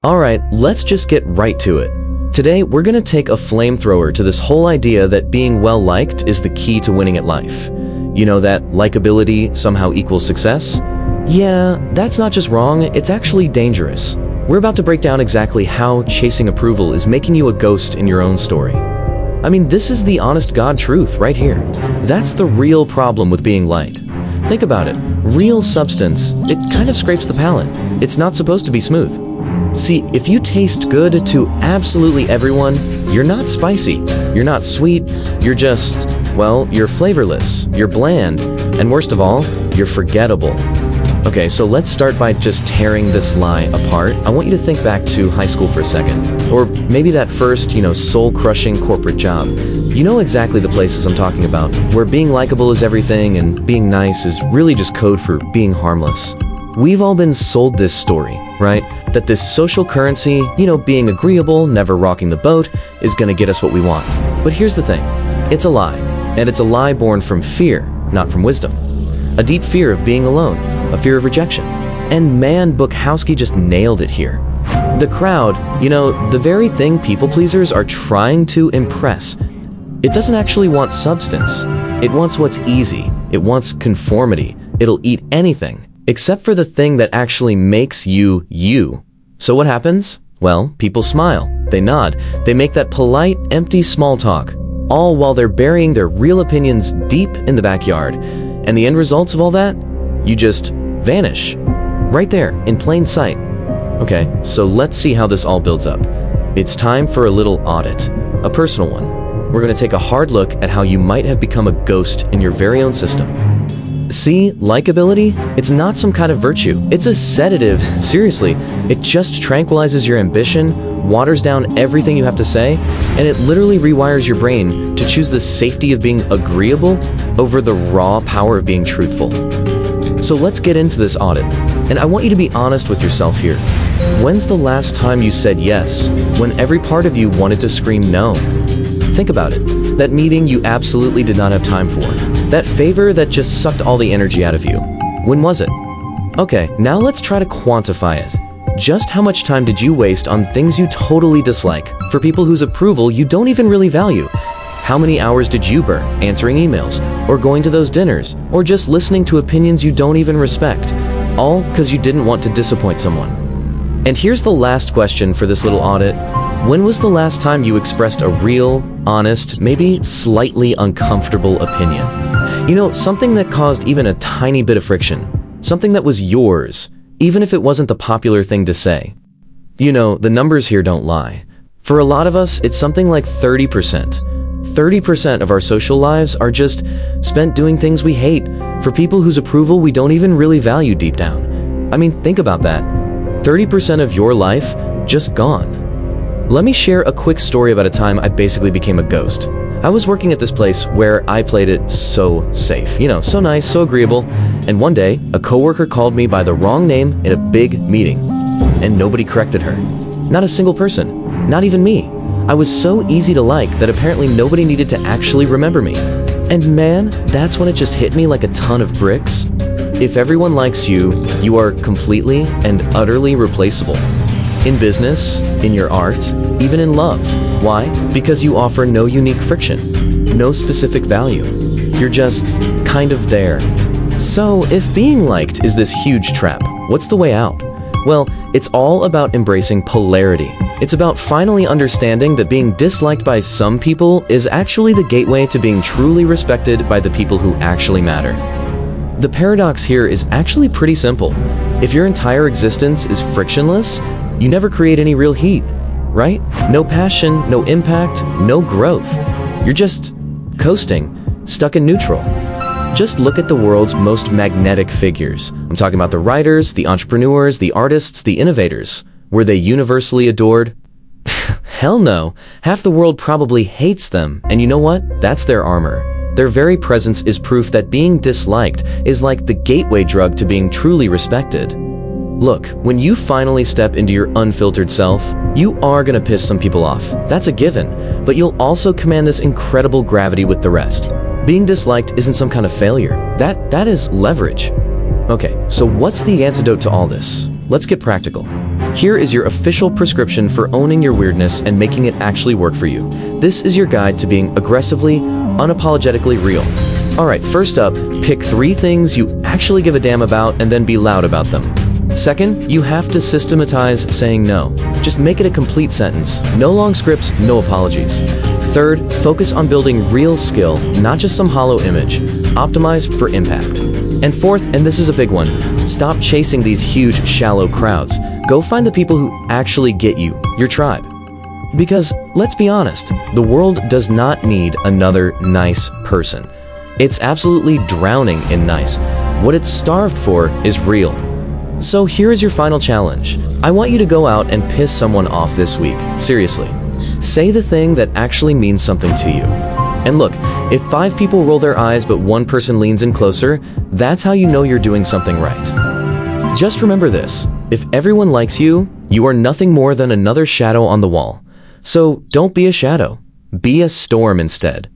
Alright, let's just get right to it. Today, we're gonna take a flamethrower to this whole idea that being well-liked is the key to winning at life. You know that likability somehow equals success? Yeah, that's not just wrong, it's actually dangerous. We're about to break down exactly how chasing approval is making you a ghost in your own story. I mean, this is the honest God truth right here. That's the real problem with being liked. Think about it. Real substance, it kind of scrapes the palate. It's not supposed to be smooth. See, if you taste good to absolutely everyone, you're not spicy, you're not sweet, you're just, well, you're flavorless, you're bland, and worst of all, you're forgettable. Okay, so let's start by just tearing this lie apart. I want you to think back to high school for a second. Or maybe that first, soul-crushing corporate job. You know exactly the places I'm talking about, where being likable is everything and being nice is really just code for being harmless. We've all been sold this story, right? That this social currency, being agreeable, never rocking the boat, is gonna get us what we want. But here's the thing, it's a lie. And it's a lie born from fear, not from wisdom. A deep fear of being alone, a fear of rejection. And man, Bukowski just nailed it here. The crowd, the very thing people pleasers are trying to impress, it doesn't actually want substance. It wants what's easy. It wants conformity. It'll eat anything, except for the thing that actually makes you, you. So what happens? Well, people smile, they nod, they make that polite, empty small talk, all while they're burying their real opinions deep in the backyard. And the end results of all that? You just vanish. Right there, in plain sight. Okay, so let's see how this all builds up. It's time for a little audit, a personal one. We're gonna take a hard look at how you might have become a ghost in your very own system. See, likability? It's not some kind of virtue. It's a sedative. Seriously, it just tranquilizes your ambition, waters down everything you have to say, and it literally rewires your brain to choose the safety of being agreeable over the raw power of being truthful. So let's get into this audit, and I want you to be honest with yourself here. When's the last time you said yes, when every part of you wanted to scream no? Think about it. That meeting you absolutely did not have time for. That favor that just sucked all the energy out of you. When was it? Okay, now let's try to quantify it. Just how much time did you waste on things you totally dislike, for people whose approval you don't even really value? How many hours did you burn answering emails, or going to those dinners, or just listening to opinions you don't even respect? All because you didn't want to disappoint someone. And here's the last question for this little audit. When was the last time you expressed a real, honest, maybe slightly uncomfortable opinion? Something that caused even a tiny bit of friction. Something that was yours, even if it wasn't the popular thing to say. The numbers here don't lie. For a lot of us, it's something like 30%. 30% of our social lives are just spent doing things we hate, for people whose approval we don't even really value deep down. I mean, think about that. 30% of your life just gone. Let me share a quick story about a time I basically became a ghost. I was working at this place where I played it so safe, so nice, so agreeable, and one day, a coworker called me by the wrong name in a big meeting, and nobody corrected her. Not a single person, not even me. I was so easy to like that apparently nobody needed to actually remember me. And man, that's when it just hit me like a ton of bricks. If everyone likes you, you are completely and utterly replaceable. In business, in your art, even in love. Why? Because you offer no unique friction, no specific value. You're just kind of there. So if being liked is this huge trap, what's the way out? Well, it's all about embracing polarity. It's about finally understanding that being disliked by some people is actually the gateway to being truly respected by the people who actually matter. The paradox here is actually pretty simple. If your entire existence is frictionless, you never create any real heat, right? No passion, no impact, no growth. You're just coasting, stuck in neutral. Just look at the world's most magnetic figures. I'm talking about the writers, the entrepreneurs, the artists, the innovators. Were they universally adored? Hell no. Half the world probably hates them. And you know what? That's their armor. Their very presence is proof that being disliked is like the gateway drug to being truly respected. Look, when you finally step into your unfiltered self, you are gonna piss some people off. That's a given. But you'll also command this incredible gravity with the rest. Being disliked isn't some kind of failure. That is leverage. Okay, so what's the antidote to all this? Let's get practical. Here is your official prescription for owning your weirdness and making it actually work for you. This is your guide to being aggressively, unapologetically real. Alright, first up, pick 3 things you actually give a damn about and then be loud about them. Second, you have to systematize saying no. Just make it a complete sentence. No long scripts, no apologies. Third, focus on building real skill, not just some hollow image. Optimize for impact. And fourth, and this is a big one, stop chasing these huge, shallow crowds. Go find the people who actually get you, your tribe. Because, let's be honest, the world does not need another nice person. It's absolutely drowning in nice. What it's starved for is real. So here is your final challenge. I want you to go out and piss someone off this week. Seriously. Say the thing that actually means something to you. And look, if 5 people roll their eyes but 1 person leans in closer, that's how you know you're doing something right. Just remember this. If everyone likes you, you are nothing more than another shadow on the wall. So don't be a shadow. Be a storm instead.